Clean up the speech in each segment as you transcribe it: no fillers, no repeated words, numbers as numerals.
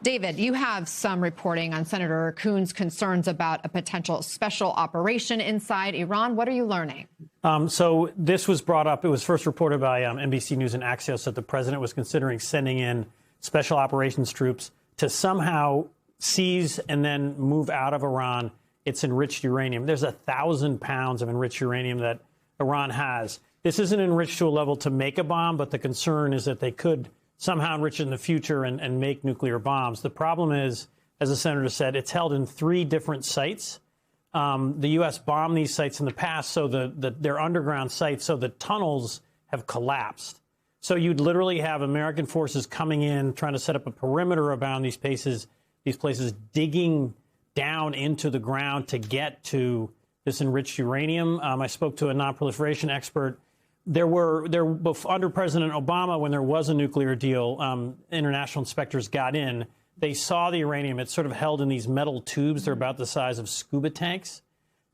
David, you have some reporting on Senator Coons' concerns about a potential special operation inside Iran. What are you learning? So this was brought up. It was first reported by NBC News and Axios that the president was considering sending in special operations troops to somehow seize and then move out of Iran its enriched uranium. There's 1,000 pounds of enriched uranium that Iran has. This isn't enriched to a level to make a bomb, but the concern is that they could somehow enrich it in the future and make nuclear bombs. The problem is, as the senator said, it's held in 3 different sites. The U.S. bombed these sites in the past, so they're underground sites, so the tunnels have collapsed. So you'd literally have American forces coming in, trying to set up a perimeter around these places, digging down into the ground to get to this enriched uranium. I spoke to a non-proliferation expert. Under President Obama, when there was a nuclear deal, international inspectors got in. They saw the uranium. It's sort of held in these metal tubes. They're about the size of scuba tanks,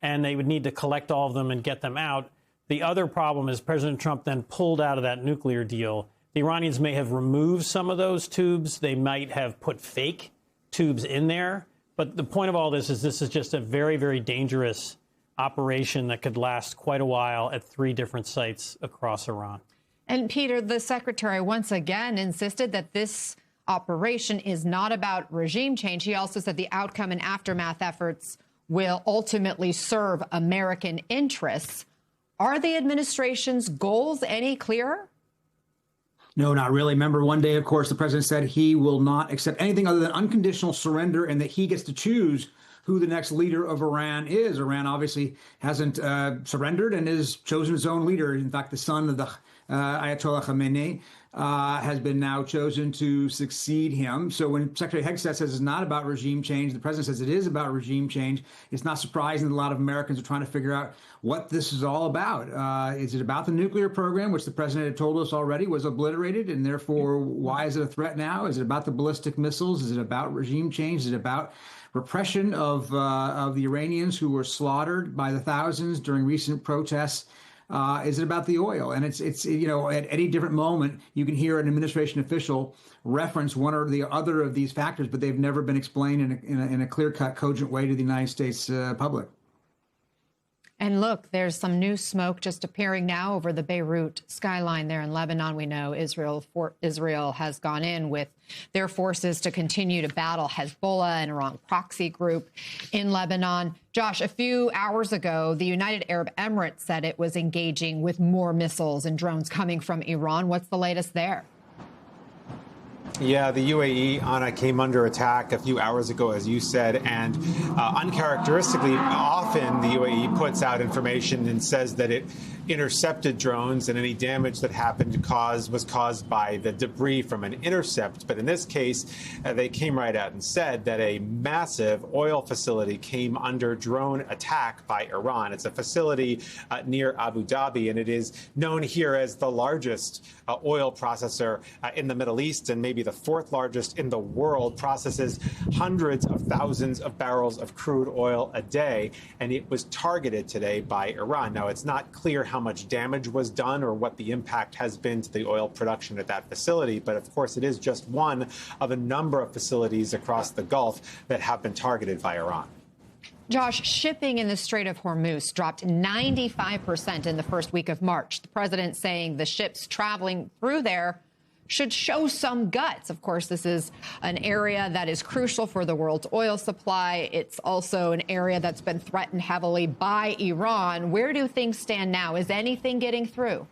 and they would need to collect all of them and get them out. The other problem is President Trump then pulled out of that nuclear deal. The Iranians may have removed some of those tubes. They might have put fake tubes in there. But the point of all this is just a very, very dangerous operation that could last quite a while at 3 different sites across Iran. And Peter, the secretary once again insisted that this operation is not about regime change. He also said the outcome and aftermath efforts will ultimately serve American interests. Are the administration's goals any clearer? No, not really. Remember, one day, of course, the president said he will not accept anything other than unconditional surrender and that he gets to choose who the next leader of Iran is. Iran obviously hasn't surrendered and has chosen its own leader. In fact, the son of the Ayatollah Khamenei has been now chosen to succeed him. So when Secretary Hegseth says it's not about regime change, the president says it is about regime change. It's not surprising that a lot of Americans are trying to figure out what this is all about. Is it about the nuclear program, which the president had told us already was obliterated, and therefore why is it a threat now? Is it about the ballistic missiles? Is it about regime change? Is it about repression of the Iranians who were slaughtered by the thousands during recent protests? Is it about the oil? And it's at any different moment, you can hear an administration official reference one or the other of these factors, but they've never been explained in a clear-cut, cogent way to the United States public. And look, there's some new smoke just appearing now over the Beirut skyline there in Lebanon. We know Israel has gone in with their forces to continue to battle Hezbollah, an Iran proxy group in Lebanon. Josh, a few hours ago, the United Arab Emirates said it was engaging with more missiles and drones coming from Iran. What's the latest there? Yeah, the UAE, Anna, came under attack a few hours ago, as you said, and uncharacteristically, often the UAE puts out information and says that it intercepted drones and any damage that happened was caused by the debris from an intercept. But in this case, they came right out and said that a massive oil facility came under drone attack by Iran. It's a facility near Abu Dhabi, and it is known here as the largest oil processor in the Middle East and maybe the 4th largest in the world, processes hundreds of thousands of barrels of crude oil a day, and it was targeted today by Iran. Now, it's not clear how much damage was done or what the impact has been to the oil production at that facility, but of course it is just one of a number of facilities across the Gulf that have been targeted by Iran. Josh, shipping in the Strait of Hormuz dropped 95% in the first week of March. The president saying the ships traveling through there should show some guts. Of course, this is an area that is crucial for the world's oil supply. It's also an area that's been threatened heavily by Iran. Where do things stand now? Is anything getting through?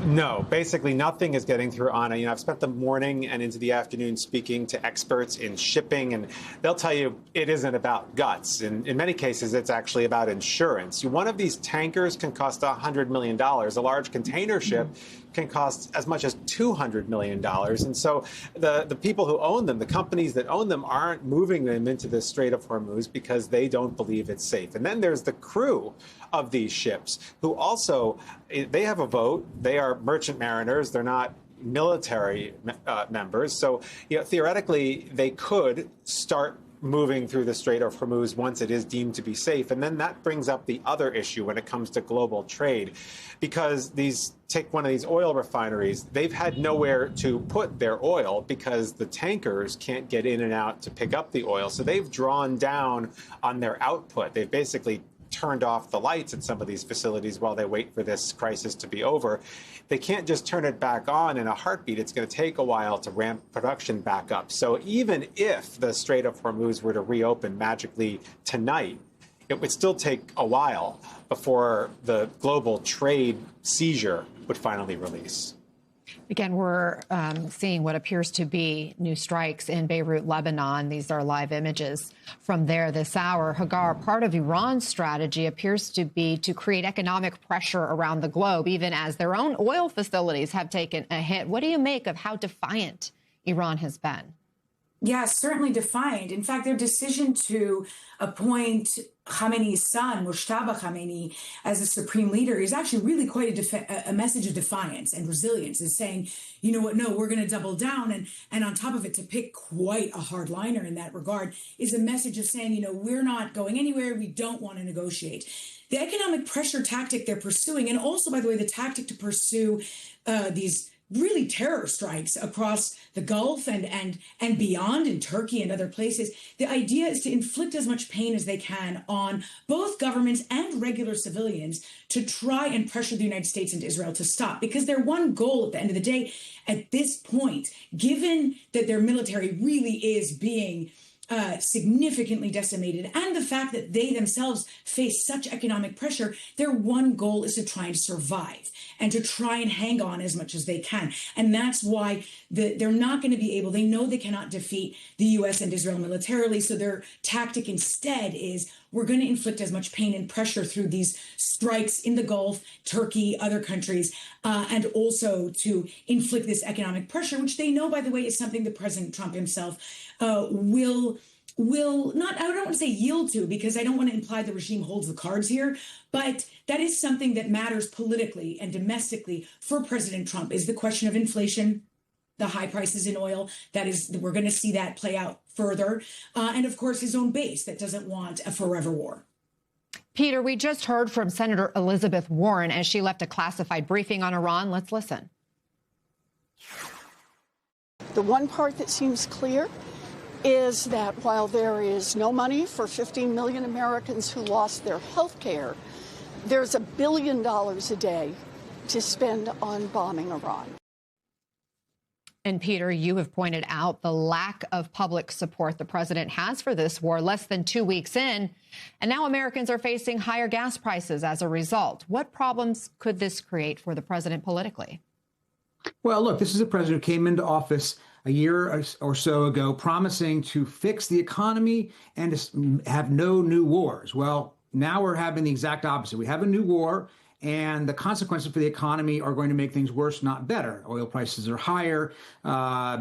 No, basically nothing is getting through, Anna. I've spent the morning and into the afternoon speaking to experts in shipping, and they'll tell you it isn't about guts. In many cases, it's actually about insurance. One of these tankers can cost $100 million. A large container ship can cost as much as $200 million. And so the people who own them, the companies that own them, aren't moving them into the Strait of Hormuz because they don't believe it's safe. And then there's the crew of these ships who also, they have a vote. They are merchant mariners. They're not military members. So theoretically, they could start moving through the Strait of Hormuz once it is deemed to be safe. And then that brings up the other issue when it comes to global trade, because take one of these oil refineries, they've had nowhere to put their oil because the tankers can't get in and out to pick up the oil. So they've drawn down on their output. They've basically turned off the lights at some of these facilities while they wait for this crisis to be over. They can't just turn it back on in a heartbeat. It's going to take a while to ramp production back up. So even if the Strait of Hormuz were to reopen magically tonight, it would still take a while before the global trade seizure would finally release. Again, we're seeing what appears to be new strikes in Beirut, Lebanon. These are live images from there this hour. Hagar, part of Iran's strategy appears to be to create economic pressure around the globe, even as their own oil facilities have taken a hit. What do you make of how defiant Iran has been? Yeah, certainly defiant. In fact, their decision to appoint Khamenei's son, Mojtaba Khamenei, as a supreme leader is actually really quite a message of defiance and resilience, is saying, you know what, no, we're going to double down. And on top of it, to pick quite a hardliner in that regard is a message of saying, you know, we're not going anywhere. We don't want to negotiate. The economic pressure tactic they're pursuing, and also, by the way, the tactic to pursue these really terror strikes across the Gulf and beyond in Turkey and other places. The idea is to inflict as much pain as they can on both governments and regular civilians to try and pressure the United States and Israel to stop, because their one goal at the end of the day, at this point, given that their military really is being significantly decimated, and the fact that they themselves face such economic pressure, their one goal is to try and survive and to try and hang on as much as they can. And that's why they're not going to be able, they know they cannot defeat the U.S. and Israel militarily. So their tactic instead is, we're going to inflict as much pain and pressure through these strikes in the Gulf, Turkey, other countries, and also to inflict this economic pressure, which they know, by the way, is something that President Trump himself will not, I don't want to say yield to, because I don't want to imply the regime holds the cards here, but that is something that matters politically and domestically for President Trump, is the question of inflation, the high prices in oil. That is, we're going to see that play out further. And of course, his own base that doesn't want a forever war. Peter, we just heard from Senator Elizabeth Warren as she left a classified briefing on Iran. Let's listen. The one part that seems clear is that while there is no money for 15 million Americans who lost their health care, there's $1 billion a day to spend on bombing Iran. And Peter, you have pointed out the lack of public support the president has for this war less than 2 weeks in. And now Americans are facing higher gas prices as a result. What problems could this create for the president politically? Well, look, this is a president who came into office a year or so ago promising to fix the economy and to have no new wars. Well, now we're having the exact opposite. We have a new war, and the consequences for the economy are going to make things worse, not better. Oil prices are higher.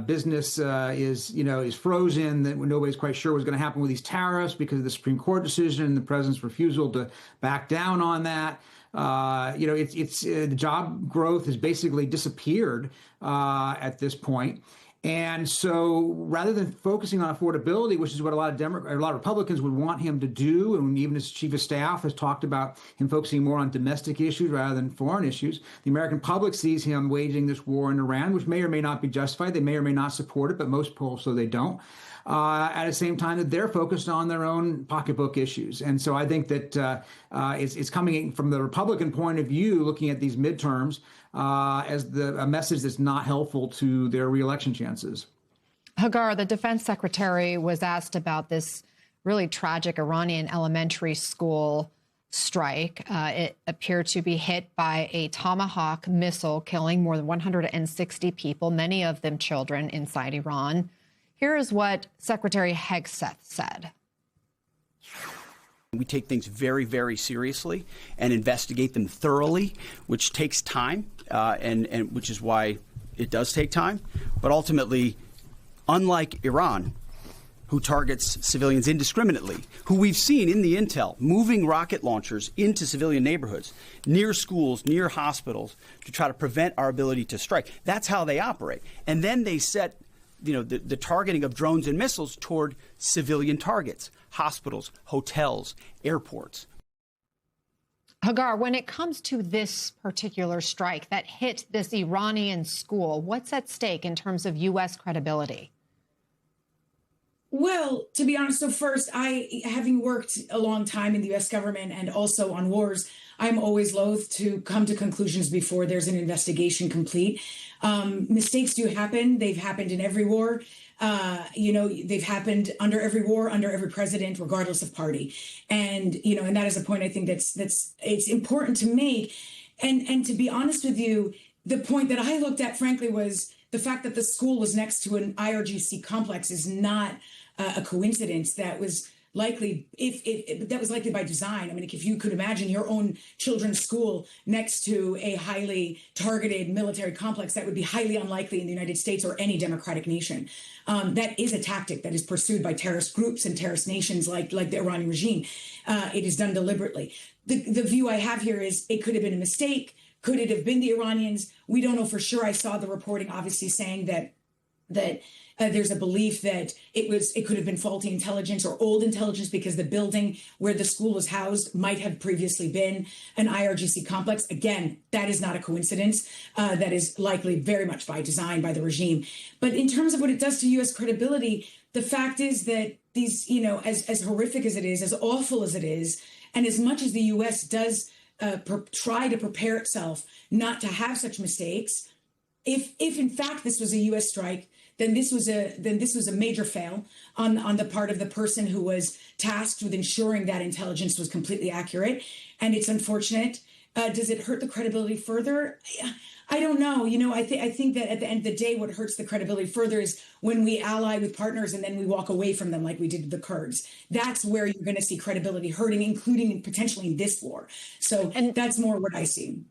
Business is frozen. That nobody's quite sure what's going to happen with these tariffs because of the Supreme Court decision and the president's refusal to back down on that. The job growth has basically disappeared at this point. And so rather than focusing on affordability, which is what a lot of Republicans would want him to do, and even his chief of staff has talked about him focusing more on domestic issues rather than foreign issues, the American public sees him waging this war in Iran, which may or may not be justified. They may or may not support it, but most polls so they don't. At the same time that they're focused on their own pocketbook issues. And so I think that it's coming from the Republican point of view, looking at these midterms as a message that's not helpful to their reelection chances. Hagar, the defense secretary was asked about this really tragic Iranian elementary school strike. It appeared to be hit by a Tomahawk missile, killing more than 160 people, many of them children, inside Iran. Here is what Secretary Hegseth said. We take things very, very seriously and investigate them thoroughly, which takes time, and which is why it does take time. But ultimately, unlike Iran, who targets civilians indiscriminately, who we've seen in the intel moving rocket launchers into civilian neighborhoods, near schools, near hospitals, to try to prevent our ability to strike. That's how they operate. And then they set the targeting of drones and missiles toward civilian targets, hospitals, hotels, airports. Hagar, when it comes to this particular strike that hit this Iranian school, what's at stake in terms of U.S. credibility? Well, to be honest, so first, having worked a long time in the U.S. government and also on wars, I'm always loath to come to conclusions before there's an investigation complete. Mistakes do happen. They've happened in every war. They've happened under every war, under every president, regardless of party. And that is a point I think that's it's important to make. And to be honest with you, the point that I looked at, frankly, was the fact that the school was next to an IRGC complex is not a coincidence. That was likely, that was likely by design. I mean, if you could imagine your own children's school next to a highly targeted military complex, that would be highly unlikely in the United States or any democratic nation. That is a tactic that is pursued by terrorist groups and terrorist nations like the Iranian regime. It is done deliberately. The view I have here is it could have been a mistake. Could it have been the Iranians? We don't know for sure. I saw the reporting obviously saying that there's a belief that it could have been faulty intelligence or old intelligence because the building where the school was housed might have previously been an IRGC complex. Again, that is not a coincidence. That is likely very much by design by the regime. But in terms of what it does to U.S. credibility, the fact is that these, as horrific as it is, as awful as it is, and as much as the U.S. does try to prepare itself not to have such mistakes, if in fact this was a U.S. strike, then this was a major fail on the part of the person who was tasked with ensuring that intelligence was completely accurate, and it's unfortunate. Does it hurt the credibility further? I don't know. I think that at the end of the day, what hurts the credibility further is when we ally with partners and then we walk away from them like we did with the Kurds. That's where you're going to see credibility hurting, including potentially in this war. So that's more what I see.